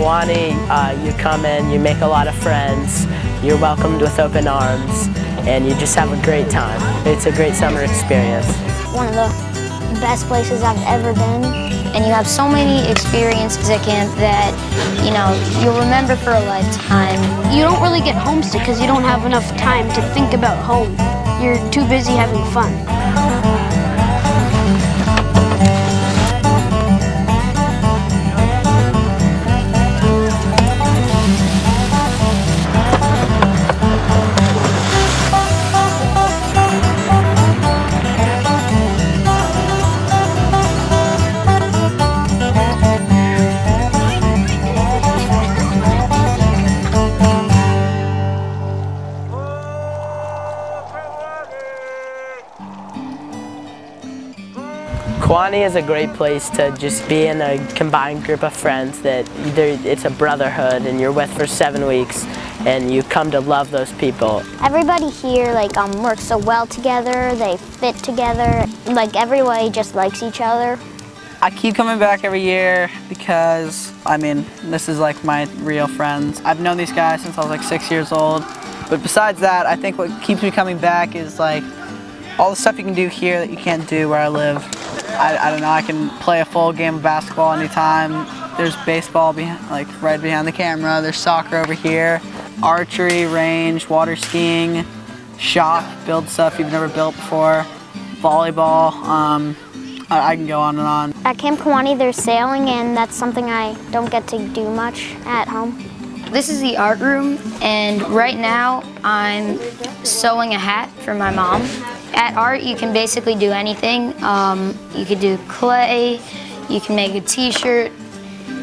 Kawanhee, you come in, you make a lot of friends, you're welcomed with open arms, and you just have a great time. It's a great summer experience. One of the best places I've ever been. And you have so many experiences at camp that, you know, you'll remember for a lifetime. You don't really get homesick because you don't have enough time to think about home. You're too busy having fun. Kawanhee is a great place to just be in a combined group of friends that it's a brotherhood and you're with for 7 weeks and you come to love those people. Everybody here works so well together, they fit together, everybody just likes each other. I keep coming back every year because, this is like my real friends. I've known these guys since I was like 6 years old. But besides that, I think what keeps me coming back is all the stuff you can do here that you can't do where I live. I don't know, I can play a full game of basketball anytime. There's baseball right behind the camera. There's soccer over here, archery, range, water skiing, shop, build stuff you've never built before, volleyball. I can go on and on. At Camp Kawanhee there's sailing, and that's something I don't get to do much at home. This is the art room, and right now I'm sewing a hat for my mom. At art, you can basically do anything. You could do clay, you can make a t-shirt,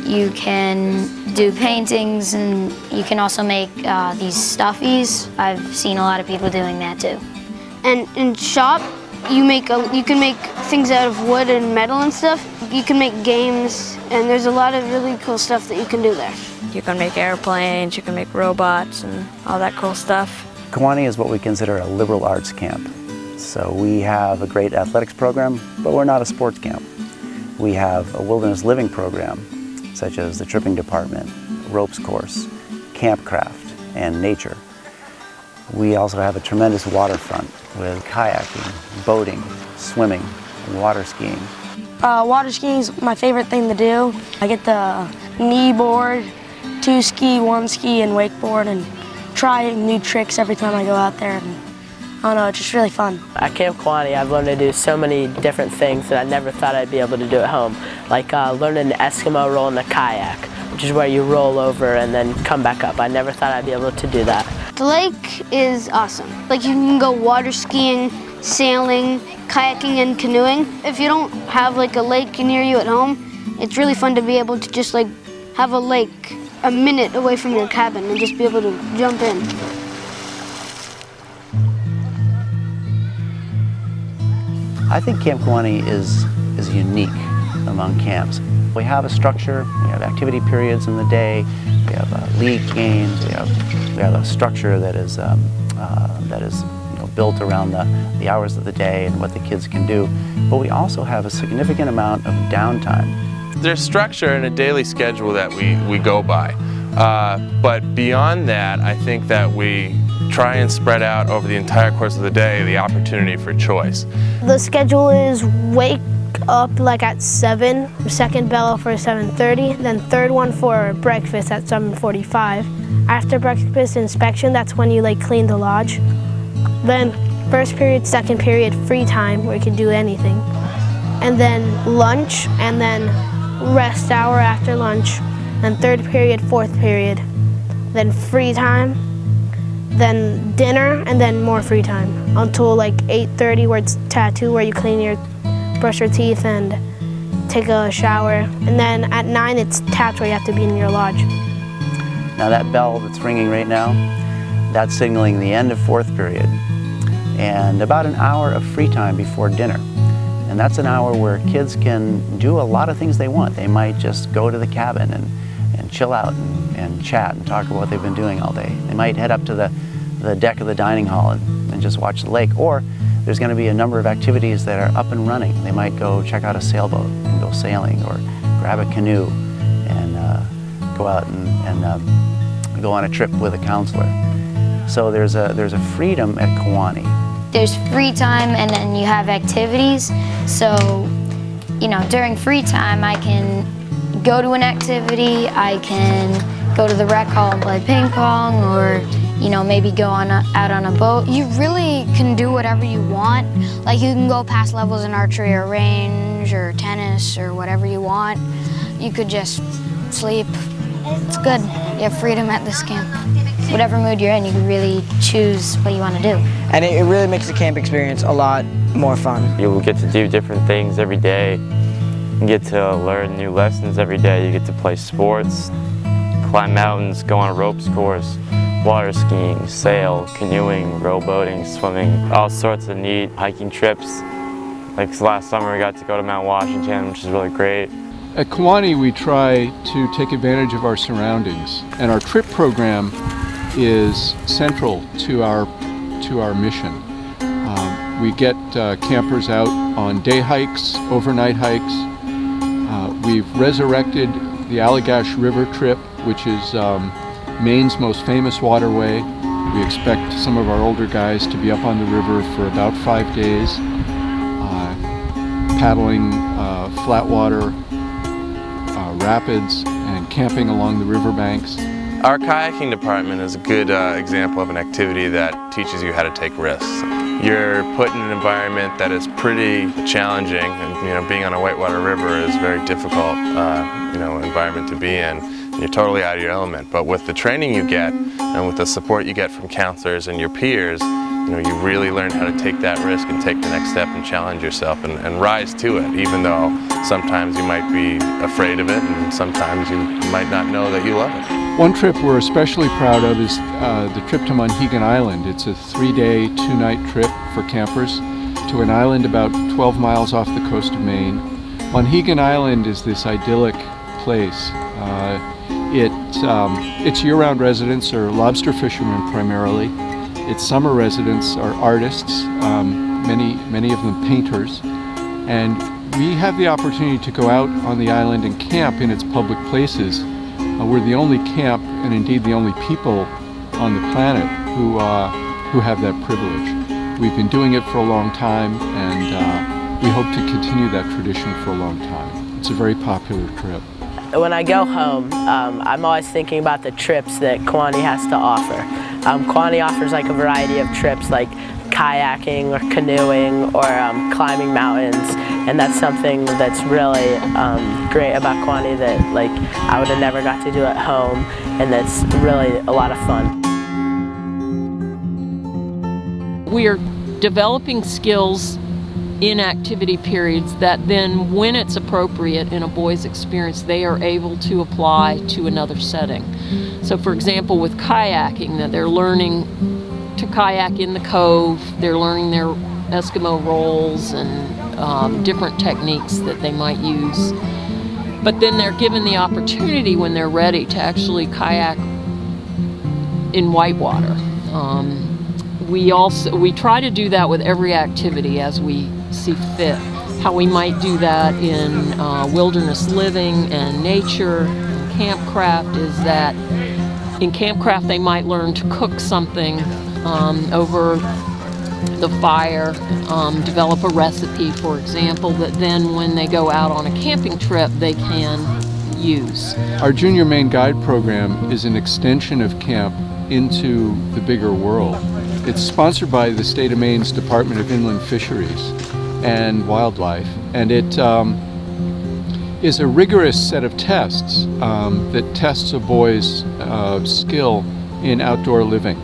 you can do paintings, and you can also make these stuffies. I've seen a lot of people doing that too. And in shop, you can make things out of wood and metal and stuff. You can make games, and there's a lot of really cool stuff that you can do there. You can make airplanes, you can make robots, and all that cool stuff. Kawanhee is what we consider a liberal arts camp. So we have a great athletics program, but we're not a sports camp. We have a wilderness living program, such as the tripping department, ropes course, campcraft, and nature. We also have a tremendous waterfront with kayaking, boating, swimming, and water skiing. Water skiing is my favorite thing to do. I get the knee board, 2 ski, 1 ski, and wakeboard, and try new tricks every time I go out there. And I don't know, it's just really fun. At Camp Kawanhee, I've learned to do so many different things that I never thought I'd be able to do at home. Like learning the Eskimo roll in the kayak, which is where you roll over and then come back up. I never thought I'd be able to do that. The lake is awesome. You can go water skiing, sailing, kayaking, and canoeing. If you don't have a lake near you at home, it's really fun to be able to just have a lake a minute away from your cabin and just be able to jump in. I think Camp Kawanhee is unique among camps. We have a structure, we have activity periods in the day, we have league games, we have a structure that is built around the hours of the day and what the kids can do, but we also have a significant amount of downtime. There's structure and a daily schedule that we go by, but beyond that, I think that we try and spread out over the entire course of the day the opportunity for choice. The schedule is wake up at 7, second bell for 7:30, then third one for breakfast at 7:45. After breakfast inspection, that's when you clean the lodge. Then first period, second period, free time where you can do anything. And then lunch, and then rest hour after lunch. Then third period, fourth period. Then free time. Then dinner, and then more free time until 8:30, where it's tattoo, where you brush your teeth and take a shower. And then at 9 it's taps, where you have to be in your lodge. Now that bell that's ringing right now, that's signaling the end of fourth period and about an hour of free time before dinner. And that's an hour where kids can do a lot of things they want. They might just go to the cabin and chill out and chat and talk about what they've been doing all day. They might head up to the deck of the dining hall and just watch the lake, or there's going to be a number of activities that are up and running. They might go check out a sailboat and go sailing, or grab a canoe and go out and go on a trip with a counselor. So there's a freedom at Kawanhee. There's free time and then you have activities. So, you know, during free time I can go to an activity, I can go to the rec hall and play ping pong, or, you know, maybe go out on a boat. You really can do whatever you want. Like, you can go past levels in archery or range or tennis or whatever you want. You could just sleep. It's good. You have freedom at this camp. Whatever mood you're in, you can really choose what you want to do. And it really makes the camp experience a lot more fun. You'll get to do different things every day. You get to learn new lessons every day. You get to play sports, climb mountains, go on ropes course, water skiing, sail, canoeing, rowboating, swimming, all sorts of neat hiking trips. Like last summer we got to go to Mount Washington, which is really great. At Kawanhee we try to take advantage of our surroundings, and our trip program is central to our mission. We get campers out on day hikes, overnight hikes. We've resurrected the Allagash River trip, which is Maine's most famous waterway. We expect some of our older guys to be up on the river for about 5 days, paddling flat water, rapids, and camping along the riverbanks. Our kayaking department is a good example of an activity that teaches you how to take risks. You're put in an environment that is pretty challenging, and being on a whitewater river is a very difficult environment to be in. You're totally out of your element, but with the training you get and with the support you get from counselors and your peers, you really learn how to take that risk and take the next step and challenge yourself and rise to it, even though sometimes you might be afraid of it and sometimes you might not know that you love it. One trip we're especially proud of is the trip to Monhegan Island. It's a 3-day, 2-night trip for campers to an island about 12 miles off the coast of Maine. Monhegan Island is this idyllic place. Its year-round residents are lobster fishermen primarily. Its summer residents are artists, many of them painters, and we have the opportunity to go out on the island and camp in its public places. We're the only camp, and indeed the only people on the planet who have that privilege. We've been doing it for a long time, and we hope to continue that tradition for a long time. It's a very popular trip. When I go home, I'm always thinking about the trips that Kawanhee has to offer. Kawanhee offers like a variety of trips, like kayaking or canoeing or climbing mountains, and that's something that's really great about Kawanhee that I would have never got to do at home, and that's really a lot of fun. We are developing skills in activity periods that then, when it's appropriate in a boy's experience, they are able to apply to another setting. So for example, with kayaking, that they're learning to kayak in the cove, they're learning their Eskimo rolls and different techniques that they might use. But then they're given the opportunity when they're ready to actually kayak in whitewater. We try to do that with every activity as we see fit. How we might do that in wilderness living and nature. Campcraft is that in campcraft they might learn to cook something over the fire, develop a recipe, for example, that then when they go out on a camping trip they can use. Our Junior Maine Guide program is an extension of camp into the bigger world. It's sponsored by the state of Maine's Department of Inland Fisheries and Wildlife, and it is a rigorous set of tests that tests a boy's skill in outdoor living,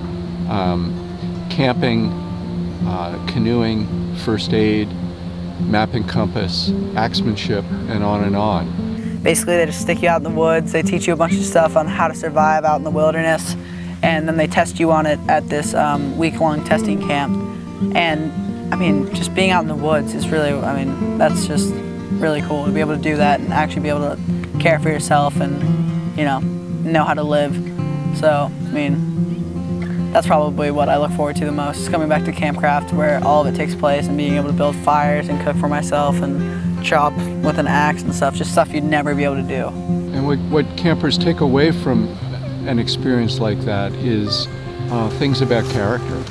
camping, canoeing, first aid, map and compass, axemanship, and on and on. Basically, they just stick you out in the woods, they teach you a bunch of stuff on how to survive out in the wilderness, and then they test you on it at this week-long testing camp. And I mean, just being out in the woods is really, that's just really cool to be able to do that and actually be able to care for yourself and, know how to live. So, that's probably what I look forward to the most, is coming back to Campcraft where all of it takes place and being able to build fires and cook for myself and chop with an axe and stuff, just stuff you'd never be able to do. And what campers take away from an experience like that is things about character,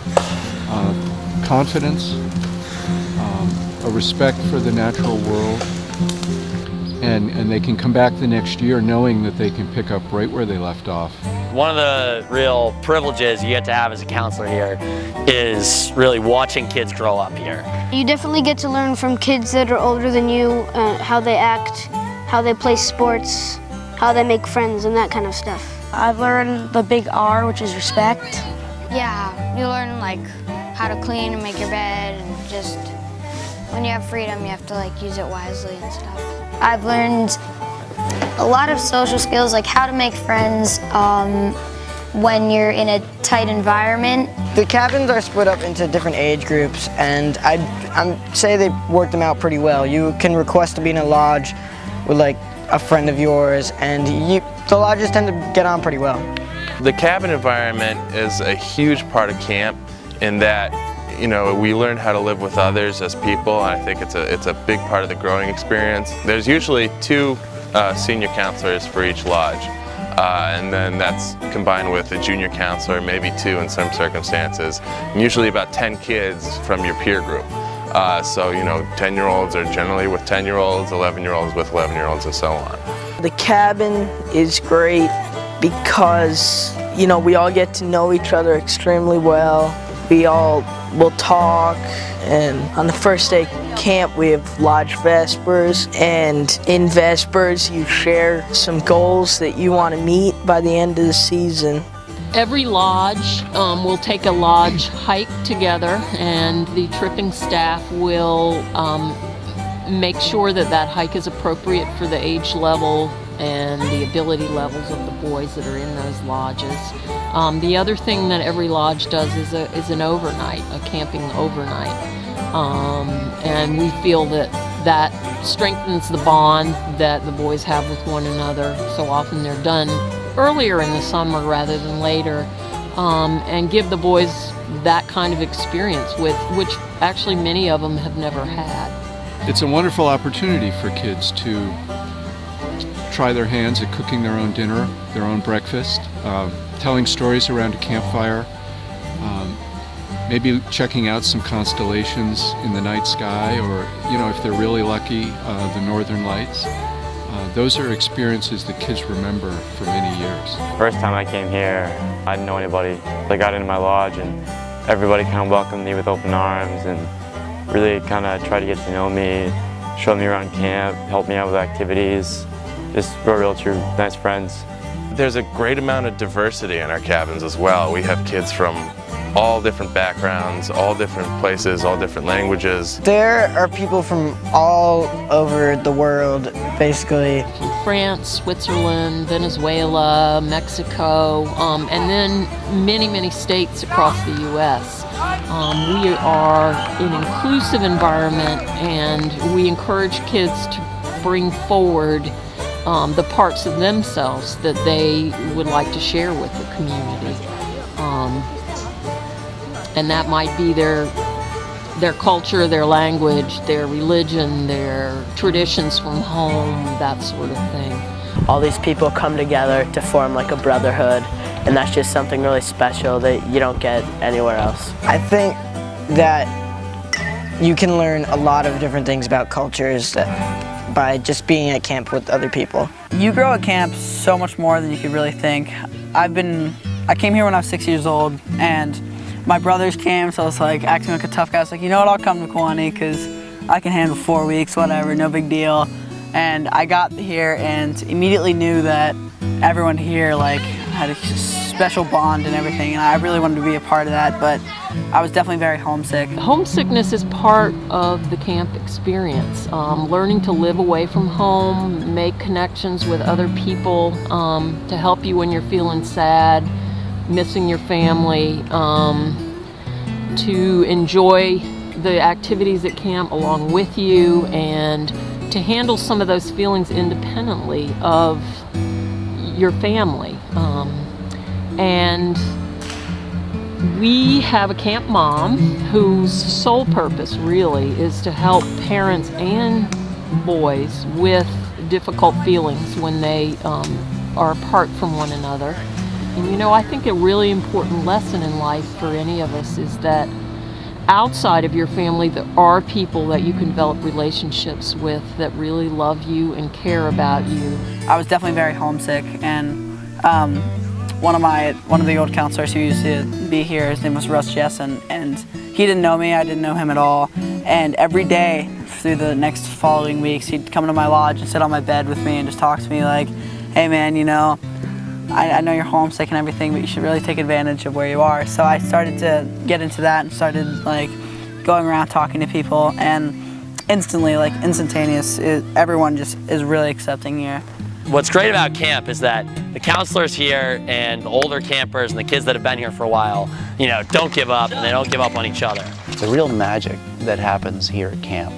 confidence, a respect for the natural world, and they can come back the next year knowing that they can pick up right where they left off. One of the real privileges you get to have as a counselor here is really watching kids grow up here. You definitely get to learn from kids that are older than you, how they act, how they play sports, how they make friends, and that kind of stuff. I've learned the big R, which is respect. Yeah, you learn like how to clean and make your bed, and just when you have freedom, you have to like use it wisely and stuff. I've learned a lot of social skills, like how to make friends when you're in a tight environment. The cabins are split up into different age groups, and I'd say they worked them out pretty well. You can request to be in a lodge with like a friend of yours, and the lodges tend to get on pretty well. The cabin environment is a huge part of camp in that, you know, we learn how to live with others as people, and I think it's a big part of the growing experience. There's usually 2 senior counselors for each lodge, and then that's combined with a junior counselor, maybe 2 in some circumstances, and usually about 10 kids from your peer group. So, you know, 10-year-olds are generally with 10-year-olds, 11-year-olds with 11-year-olds, and so on. The cabin is great because, you know, we all get to know each other extremely well. We all will talk, and on the first day camp we have lodge vespers, and in vespers you share some goals that you want to meet by the end of the season. Every lodge will take a lodge hike together, and the tripping staff will make sure that that hike is appropriate for the age level and the ability levels of the boys that are in those lodges. The other thing that every lodge does is an overnight, a camping overnight. And we feel that that strengthens the bond that the boys have with one another. So often they're done earlier in the summer rather than later, and give the boys that kind of experience which actually many of them have never had. It's a wonderful opportunity for kids to try their hands at cooking their own dinner, their own breakfast, telling stories around a campfire, maybe checking out some constellations in the night sky, or, you know, if they're really lucky, the northern lights. Those are experiences that kids remember for many years. First time I came here, I didn't know anybody. I got into my lodge and everybody kind of welcomed me with open arms and really kind of tried to get to know me, showed me around camp, helped me out with activities. Just real true nice friends. There's a great amount of diversity in our cabins as well. We have kids from all different backgrounds, all different places, all different languages. There are people from all over the world, basically. From France, Switzerland, Venezuela, Mexico, and then many states across the U.S. We are an inclusive environment, and we encourage kids to bring forward the parts of themselves that they would like to share with the community. And that might be their culture, their language, their religion, their traditions from home, that sort of thing. All these people come together to form like a brotherhood, and that's just something really special that you don't get anywhere else. I think that you can learn a lot of different things about cultures by just being at camp with other people. You grow at camp so much more than you could really think. I came here when I was 6 years old, and my brothers came, so I was like acting like a tough guy. I was like, you know what, I'll come to Kawanhee because I can handle 4 weeks, whatever, no big deal. And I got here and immediately knew that everyone here like had a special bond and everything, and I really wanted to be a part of that, but I was definitely very homesick. Homesickness is part of the camp experience. Learning to live away from home, make connections with other people to help you when you're feeling sad, missing your family, to enjoy the activities at camp along with you, and to handle some of those feelings independently of your family. And we have a camp mom whose sole purpose really is to help parents and boys with difficult feelings when they are apart from one another. And you know, I think a really important lesson in life for any of us is that outside of your family, there are people that you can develop relationships with that really love you and care about you. I was definitely very homesick, and one of the old counselors who used to be here, his name was Russ Jessen, and he didn't know me, I didn't know him at all. And every day through the next following weeks, he'd come to my lodge and sit on my bed with me and just talk to me like, hey man, you know, I know you're homesick and everything, but you should really take advantage of where you are. So I started to get into that and started like going around talking to people, and instantly, like instantaneous, everyone just is really accepting here. What's great about camp is that the counselors here and the older campers and the kids that have been here for a while, you know, don't give up, and they don't give up on each other. The real magic that happens here at camp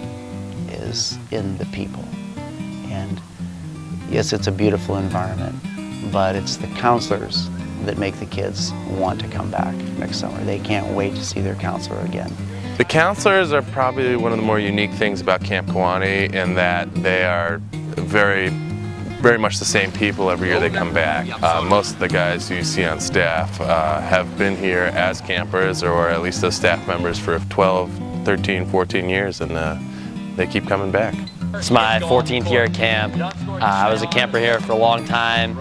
is in the people. And yes, it's a beautiful environment, but it's the counselors that make the kids want to come back next summer. They can't wait to see their counselor again. The counselors are probably one of the more unique things about Camp Kawanhee in that they are very much the same people every year they come back. Most of the guys you see on staff have been here as campers or at least as staff members for 12, 13, 14 years, and they keep coming back. It's my 14th year at camp. I was a camper here for a long time.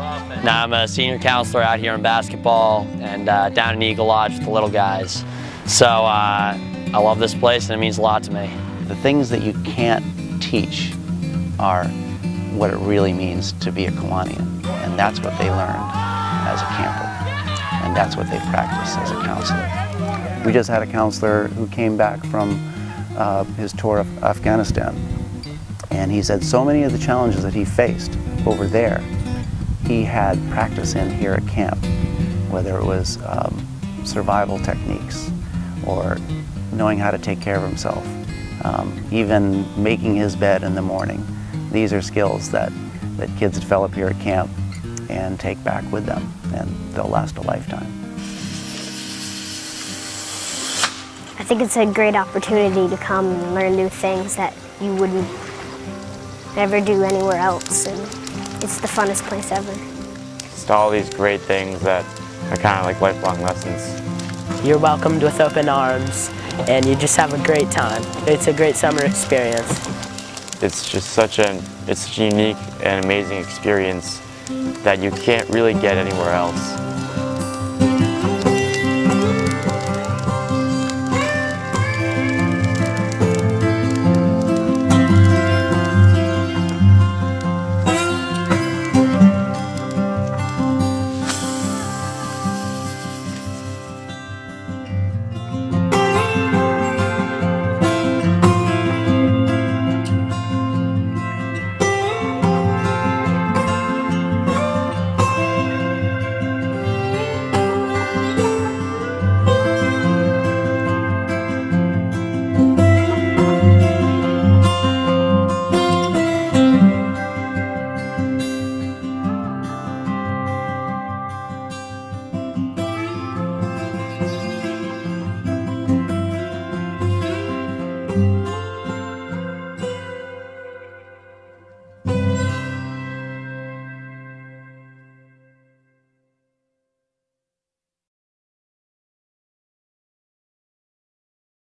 Now I'm a senior counselor out here in basketball and down in Eagle Lodge with the little guys. So I love this place, and it means a lot to me. The things that you can't teach are what it really means to be a Kawaneean, and that's what they learned as a camper, and that's what they practice as a counselor. We just had a counselor who came back from his tour of Afghanistan, and he said so many of the challenges that he faced over there, he had practice in here at camp, whether it was survival techniques or knowing how to take care of himself, even making his bed in the morning. These are skills that kids develop here at camp and take back with them, and they'll last a lifetime. I think it's a great opportunity to come and learn new things that you wouldn't never do anywhere else, and it's the funnest place ever. Just all these great things that are kind of like lifelong lessons. You're welcomed with open arms, and you just have a great time. It's a great summer experience. It's just such a unique and amazing experience that you can't really get anywhere else.